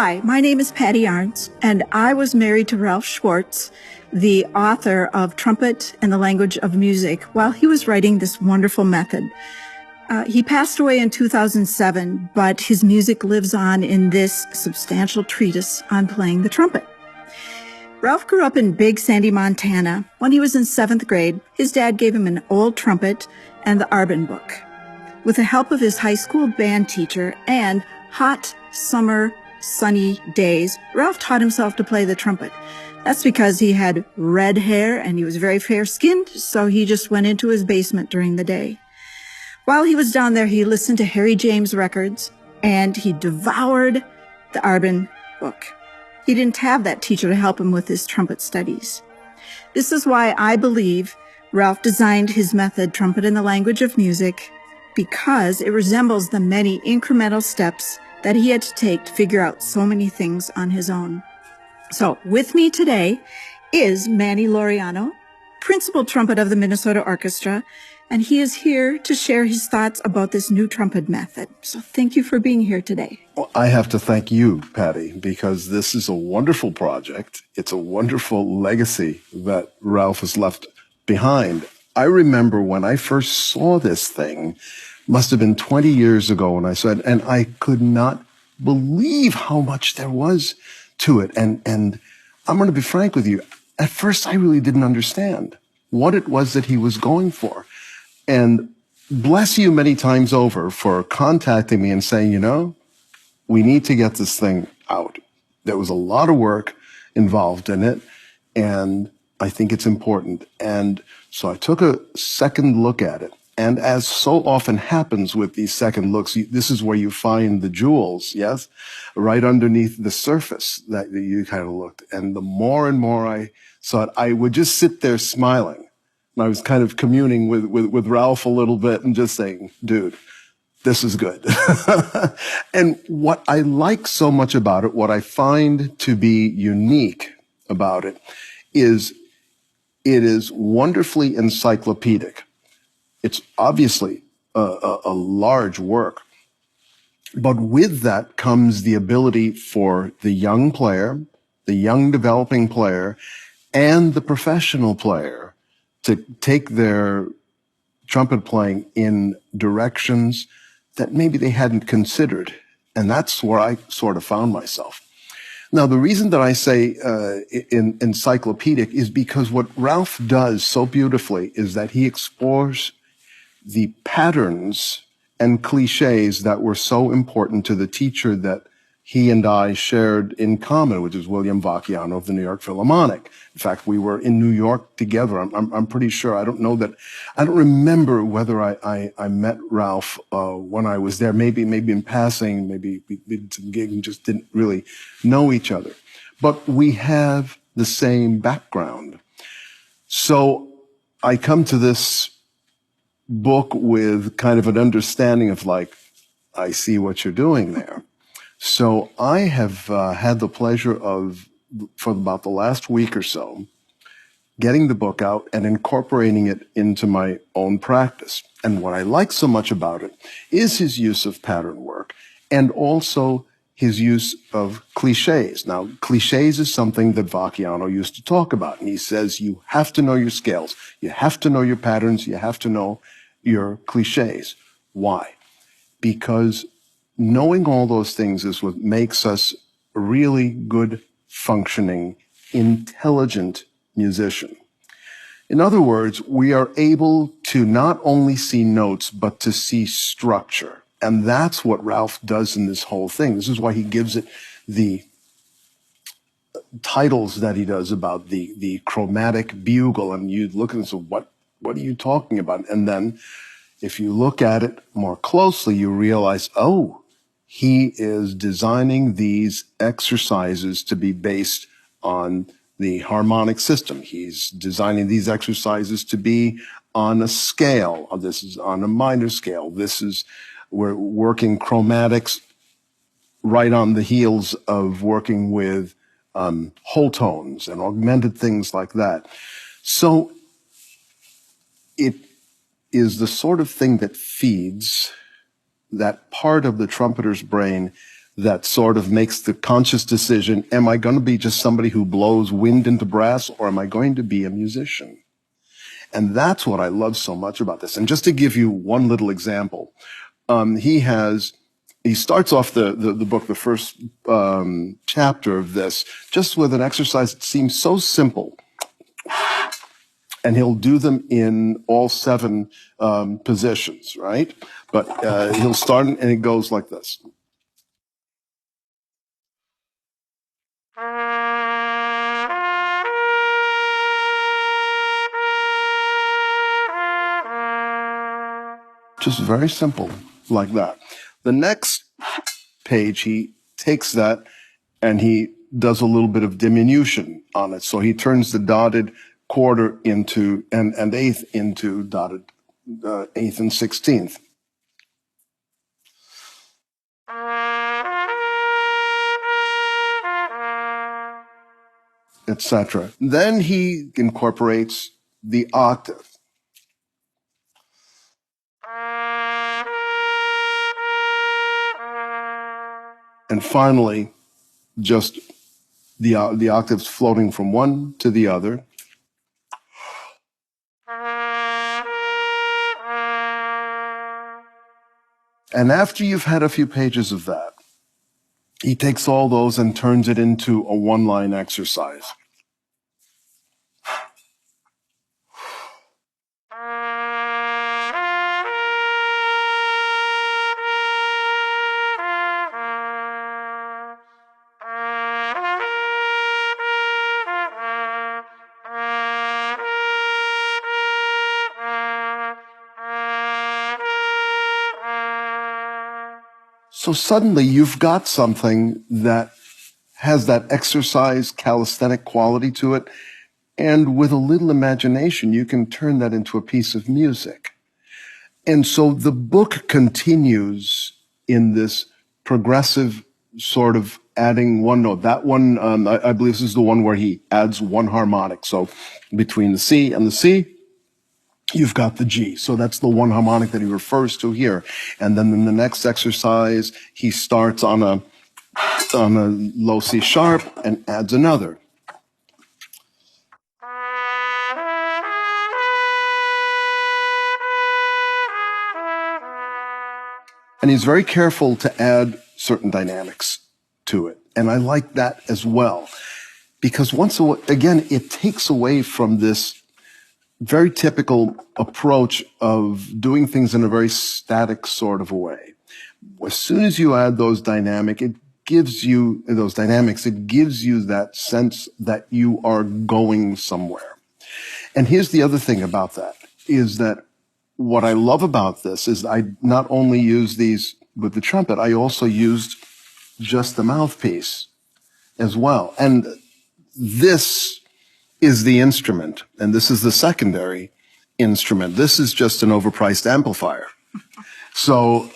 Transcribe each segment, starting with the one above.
Hi, my name is Patty Arntz, and I was married to Ralph Schwartz, the author of Trumpet and the Language of Music, while he was writing this wonderful method. He passed away in 2007, but his music lives on in this substantial treatise on playing the trumpet. Ralph grew up in Big Sandy, Montana. When he was in 7th grade, his dad gave him an old trumpet and the Arbin book. With the help of his high school band teacher and hot summer sunny days, Ralph taught himself to play the trumpet. That's because he had red hair and he was very fair-skinned, so he just went into his basement during the day. While he was down there, he listened to Harry James records and he devoured the Arbin book. He didn't have that teacher to help him with his trumpet studies. This is why I believe Ralph designed his method, Trumpet in the Language of Music, because it resembles the many incremental steps that he had to take to figure out so many things on his own. So with me today is Manny Laureano, principal trumpet of the Minnesota Orchestra, and he is here to share his thoughts about this new trumpet method. So thank you for being here today. Well, I have to thank you, Patty, because this is a wonderful project. It's a wonderful legacy that Ralph has left behind. I remember when I first saw this thing, must have been 20 years ago, and I said, and I could not believe how much there was to it. And I'm going to be frank with you. At first, I really didn't understand what it was that he was going for. And bless you many times over for contacting me and saying, you know, we need to get this thing out. There was a lot of work involved in it, and I think it's important. And so I took a second look at it. And as so often happens with these second looks, this is where you find the jewels, yes? Right underneath the surface that you kind of looked. And the more and more I saw it, I would just sit there smiling. And I was kind of communing with Ralph a little bit and just saying, dude, this is good. And what I like so much about it, what I find to be unique about it is wonderfully encyclopedic. It's obviously a large work, but with that comes the ability for the young player, the young developing player, and the professional player to take their trumpet playing in directions that maybe they hadn't considered. And that's where I sort of found myself. Now, the reason that I say encyclopedic is because what Ralph does so beautifully is that he explores the patterns and cliches that were so important to the teacher that he and I shared in common, which is William Vacchiano of the New York Philharmonic. In fact, we were in New York together. I'm pretty sure. I don't remember whether I met Ralph when I was there. Maybe in passing. Maybe we did some gigs and just didn't really know each other. But we have the same background. So I come to this book with kind of an understanding of like, I see what you're doing there. So I have had the pleasure of, for about the last week or so, getting the book out and incorporating it into my own practice. And what I like so much about it is his use of pattern work and also his use of cliches. Now, cliches is something that Vacchiano used to talk about. And he says, you have to know your scales. You have to know your patterns. You have to know your cliches. Why? Because knowing all those things is what makes us a really good, functioning, intelligent musician. In other words, we are able to not only see notes, but to see structure. And that's what Ralph does in this whole thing. This is why he gives it the titles that he does about the chromatic bugle. And you look and say, what are you talking about? And then if you look at it more closely, you realize, oh, he is designing these exercises to be based on the harmonic system. He's designing these exercises to be on a scale. This is on a minor scale. We're working chromatics right on the heels of working with whole tones and augmented things like that. So it is the sort of thing that feeds that part of the trumpeter's brain that sort of makes the conscious decision, am I going to be just somebody who blows wind into brass, or am I going to be a musician? And that's what I love so much about this. And just to give you one little example, he starts off the book, the first chapter of this, just with an exercise that seems so simple. And he'll do them in all 7 positions, right? But he'll start, and it goes like this. Just very simple, like that. The next page, he takes that and he does a little bit of diminution on it. So he turns the dotted quarter into and eighth into dotted eighth and 16th. Etc. Then he incorporates the octave. And finally, just the octaves floating from one to the other. And after you've had a few pages of that, he takes all those and turns it into a one-line exercise. So suddenly you've got something that has that exercise calisthenic quality to it, and with a little imagination, you can turn that into a piece of music. And so the book continues in this progressive sort of adding one note. That one, I believe this is the one where he adds one harmonic. So between the C and the C, you've got the G. So that's the one harmonic that he refers to here. And then in the next exercise, he starts on a low C sharp and adds another. And he's very careful to add certain dynamics to it. And I like that as well. Because again, it takes away from this very typical approach of doing things in a very static sort of a way. As soon as you add those dynamics, it gives you that sense that you are going somewhere. And here's the other thing about that, is that what I love about this is I not only use these with the trumpet, I also used just the mouthpiece as well. And this is the instrument, and this is the secondary instrument. This is just an overpriced amplifier. So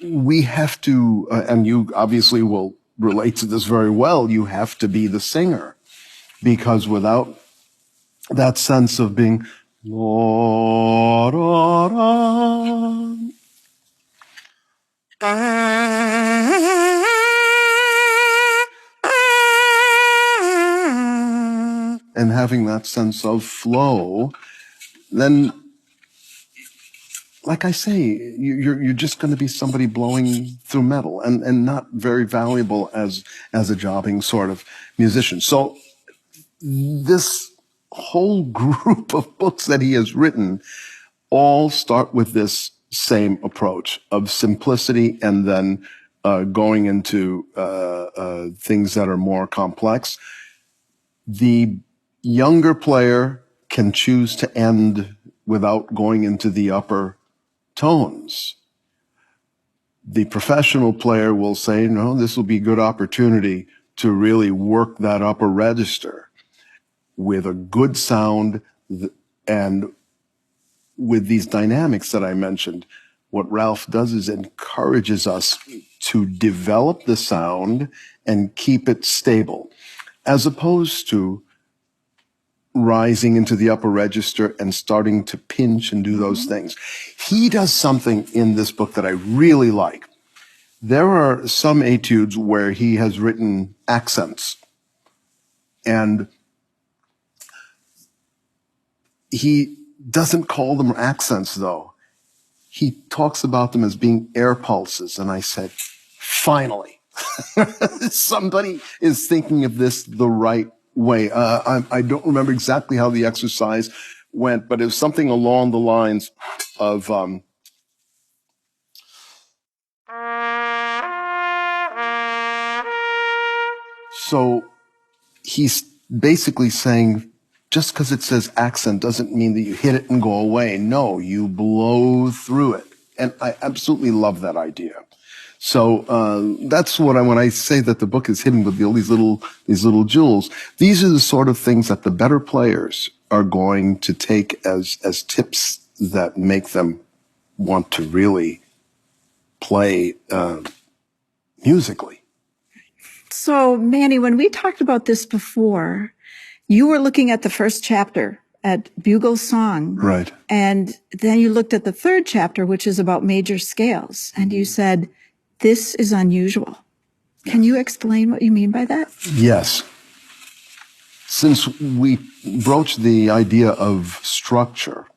we have to, and you obviously will relate to this very well, you have to be the singer, because without that sense of being, and having that sense of flow, then, like I say, you're just going to be somebody blowing through metal and not very valuable as a jobbing sort of musician. So this whole group of books that he has written all start with this same approach of simplicity, and then going into things that are more complex. The younger player can choose to end without going into the upper tones. The professional player will say, no, this will be a good opportunity to really work that upper register with a good sound and with these dynamics that I mentioned. What Ralph does is encourages us to develop the sound and keep it stable, as opposed to rising into the upper register and starting to pinch and do those things. He does something in this book that I really like. There are some etudes where he has written accents, and he doesn't call them accents, though. He talks about them as being air pulses, and I said, finally, somebody is thinking of this the right way. I don't remember exactly how the exercise went, but it was something along the lines of, so he's basically saying, just because it says accent doesn't mean that you hit it and go away. No, you blow through it. And I absolutely love that idea. So that's what when I say that the book is hidden with all these little jewels. These are the sort of things that the better players are going to take as tips that make them want to really play musically. So, Manny, when we talked about this before, you were looking at the first chapter at Bugle Song. Right. And then you looked at the third chapter, which is about major scales. And you said, this is unusual. Can you explain what you mean by that? Yes. Since we broached the idea of structure,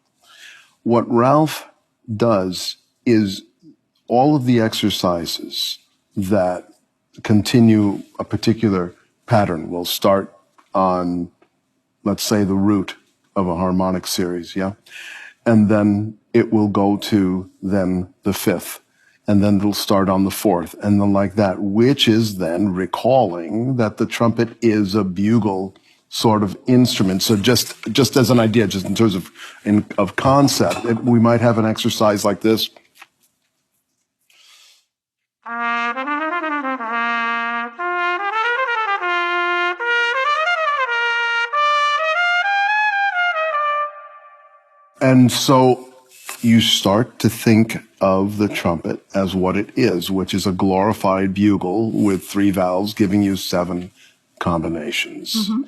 what Ralph does is all of the exercises that continue a particular pattern will start on, let's say, the root of a harmonic series, yeah? And then it will go to then the fifth, and then it'll start on the fourth, and then like that, which is then recalling that the trumpet is a bugle sort of instrument. So just as an idea, just in terms of concept, we might have an exercise like this. And so you start to think of the trumpet as what it is, which is a glorified bugle with 3 valves giving you 7 combinations. Mm-hmm.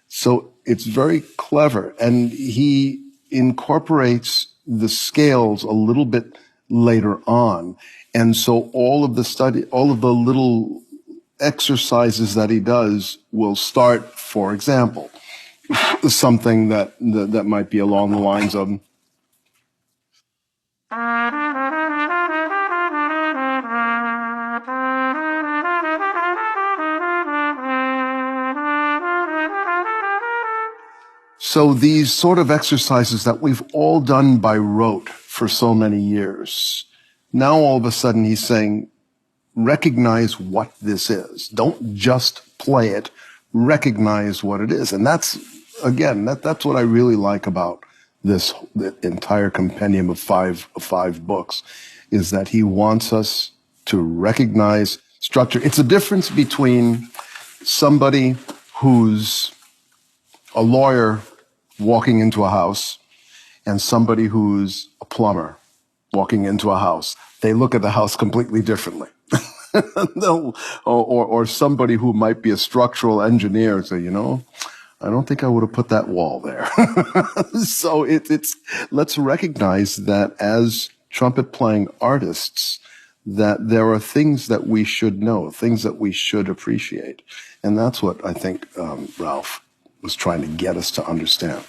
So it's very clever. And he incorporates the scales a little bit later on. And so all of the little exercises that he does will start, for example, something that might be along the lines of, so these sort of exercises that we've all done by rote for so many years, now all of a sudden he's saying, recognize what this is. Don't just play it, recognize what it is. And that's, again, that's what I really like about the entire compendium of five books, is that he wants us to recognize structure. It's a difference between somebody who's a lawyer walking into a house and somebody who's a plumber walking into a house. They look at the house completely differently. or somebody who might be a structural engineer say, I don't think I would have put that wall there. So let's recognize that as trumpet playing artists, that there are things that we should know, things that we should appreciate. And that's what I think Ralph was trying to get us to understand.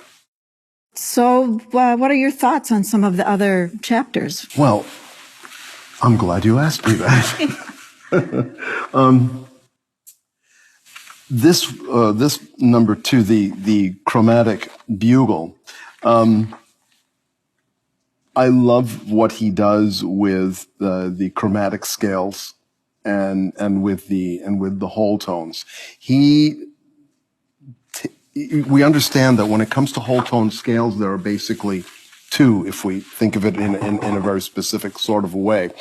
So what are your thoughts on some of the other chapters? Well, I'm glad you asked me that. This number 2, the chromatic bugle, I love what he does with the chromatic scales and with the whole tones. We understand that when it comes to whole tone scales, there are basically 2, if we think of it in a very specific sort of a way.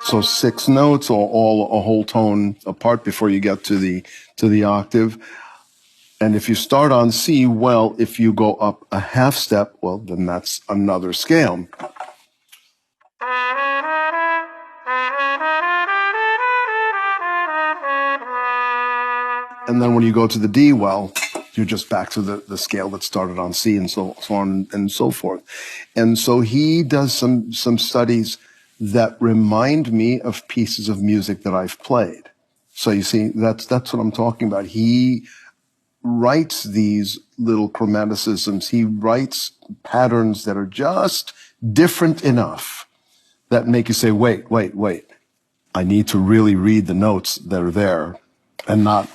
So 6 notes, or all a whole tone apart before you get to the octave. And if you start on C, well, if you go up a half step, well, then that's another scale. And then when you go to the D, well, you're just back to the scale that started on C and so on and so forth. And so he does some studies that remind me of pieces of music that I've played. So you see, that's what I'm talking about. He writes these little chromaticisms. He writes patterns that are just different enough that make you say, wait. I need to really read the notes that are there and not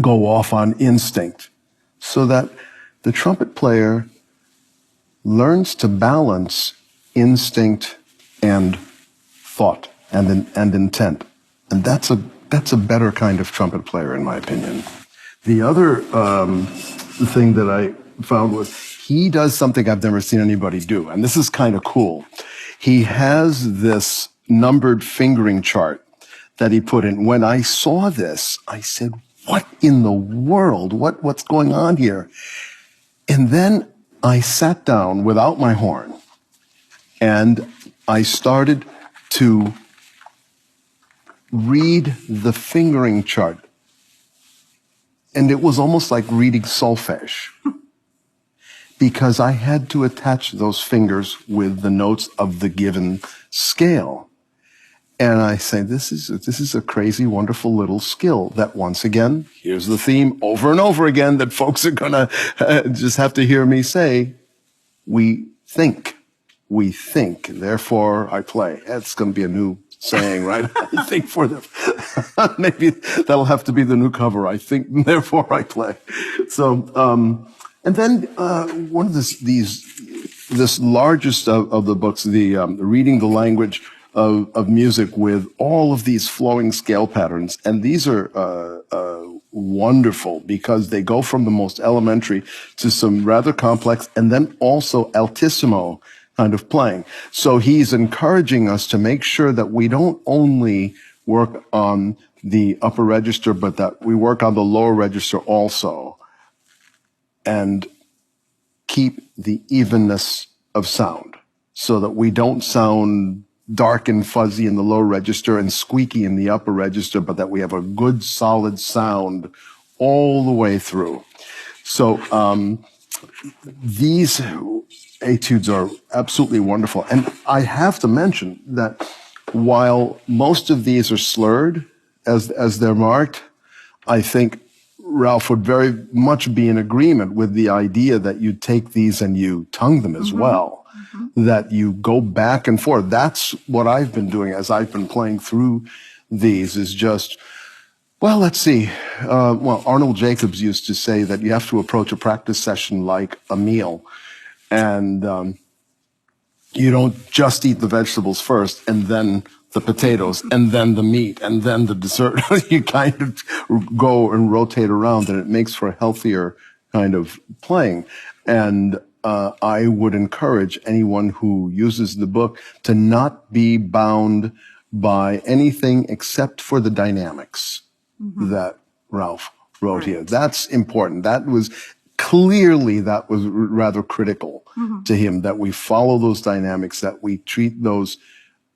go off on instinct, so that the trumpet player learns to balance instinct and thought and intent. And that's a better kind of trumpet player, in my opinion. The other thing that I found was he does something I've never seen anybody do, and this is kind of cool. He has this numbered fingering chart that he put in. When I saw this, I said, what in the world? What's going on here? And then I sat down without my horn and I started to read the fingering chart. And it was almost like reading solfège, because I had to attach those fingers with the notes of the given scale. And I say, this is a crazy, wonderful little skill that, once again, here's the theme over and over again that folks are going to just have to hear me say, we think, therefore I play. That's going to be a new saying, right? I think for them. Maybe that'll have to be the new cover. I think, therefore I play. So, and then one of this largest of the books, the Reading the Language of Music, with all of these flowing scale patterns. And these are wonderful because they go from the most elementary to some rather complex, and then also altissimo kind of playing. So he's encouraging us to make sure that we don't only work on the upper register, but that we work on the lower register also, and keep the evenness of sound so that we don't sound dark and fuzzy in the low register and squeaky in the upper register, but that we have a good solid sound all the way through. So these etudes are absolutely wonderful. And I have to mention that while most of these are slurred as they're marked, I think Ralph would very much be in agreement with the idea that you take these and you tongue them as well, that you go back and forth. That's what I've been doing as I've been playing through these, is just, well, let's see. Arnold Jacobs used to say that you have to approach a practice session like a meal. And you don't just eat the vegetables first and then the potatoes and then the meat and then the dessert. You kind of go and rotate around, and it makes for a healthier kind of playing. And I would encourage anyone who uses the book to not be bound by anything except for the dynamics that Ralph wrote here. That's important. That was rather critical to him, that we follow those dynamics, that we treat those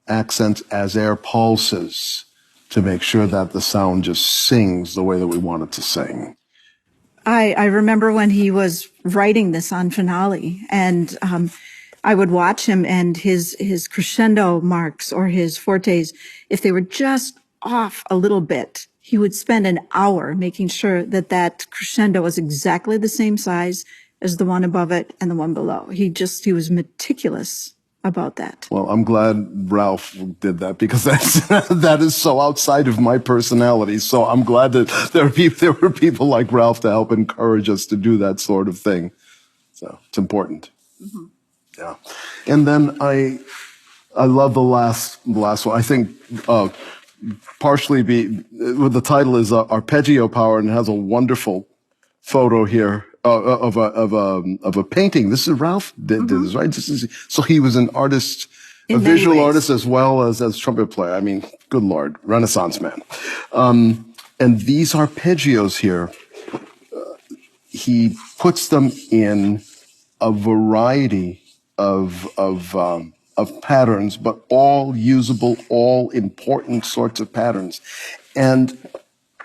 accents as air pulses to make sure that the sound just sings the way that we want it to sing. I remember when he was writing this on finale, and I would watch him, and his crescendo marks or his fortes, if they were just off a little bit, he would spend an hour making sure that that crescendo was exactly the same size as the one above it and the one below. He was meticulous about that. Well, I'm glad Ralph did that, because that is so outside of my personality. So I'm glad that there were people like Ralph to help encourage us to do that sort of thing. So it's important. Yeah. And then I love the last one. I think partially the title is Arpeggio Power, and it has a wonderful photo here of a painting. This is Ralph did this, right? So he was an artist, a visual artist, as well as trumpet player. I mean, good Lord, Renaissance man. And these arpeggios here, he puts them in a variety of patterns, but all usable, all important sorts of patterns. And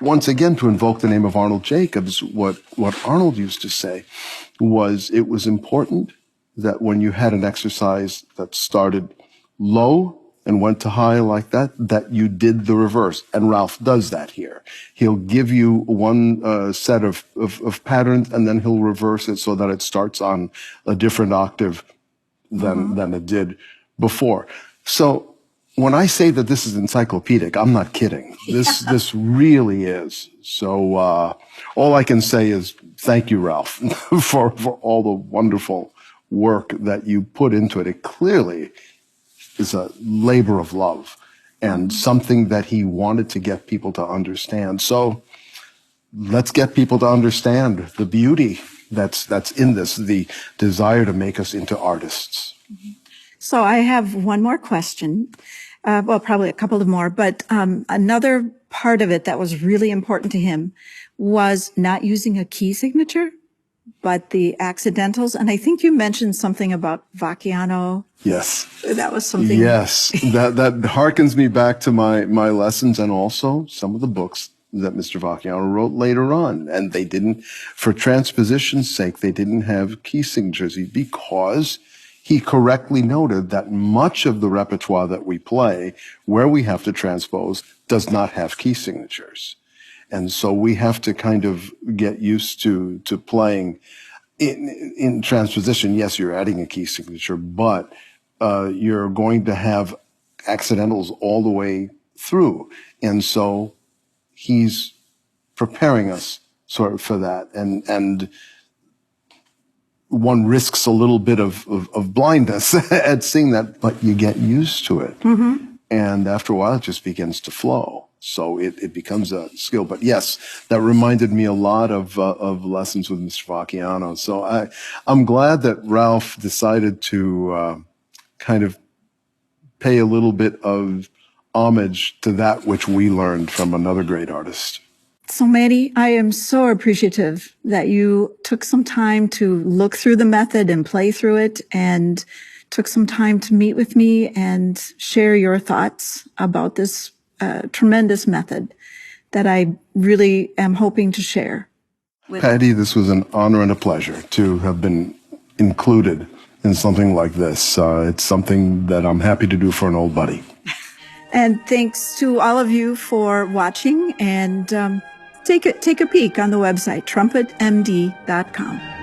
once again, to invoke the name of Arnold Jacobs, what Arnold used to say was it was important that when you had an exercise that started low and went to high like that, that you did the reverse. And Ralph does that here. He'll give you one set of patterns, and then he'll reverse it so that it starts on a different octave than it did before. So when I say that this is encyclopedic, I'm not kidding. This really is. So all I can say is thank you, Ralph, for all the wonderful work that you put into it. It clearly is a labor of love and something that he wanted to get people to understand. So let's get people to understand the beauty that's in this, the desire to make us into artists. So I have one more question. Well, probably a couple of more, but another part of it that was really important to him was not using a key signature, but the accidentals. And I think you mentioned something about Vacchiano. Yes. That was something. Yes. that harkens me back to my lessons and also some of the books that Mr. Vacchiano wrote later on. And they didn't, for transposition's sake, they didn't have key signatures because he correctly noted that much of the repertoire that we play, where we have to transpose, does not have key signatures. And so we have to kind of get used to playing in transposition. Yes, you're adding a key signature, but you're going to have accidentals all the way through. And so he's preparing us sort of for that. And one risks a little bit of blindness at seeing that, but you get used to it. Mm-hmm. And after a while, it just begins to flow. So it becomes a skill. But yes, that reminded me a lot of lessons with Mr. Vacchiano. So I'm glad that Ralph decided to kind of pay a little bit of homage to that which we learned from another great artist. So, Manny, I am so appreciative that you took some time to look through the method and play through it, and took some time to meet with me and share your thoughts about this tremendous method that I really am hoping to share. Patty, this was an honor and a pleasure to have been included in something like this. It's something that I'm happy to do for an old buddy. And thanks to all of you for watching, and take a peek on the website, trumpetmd.com.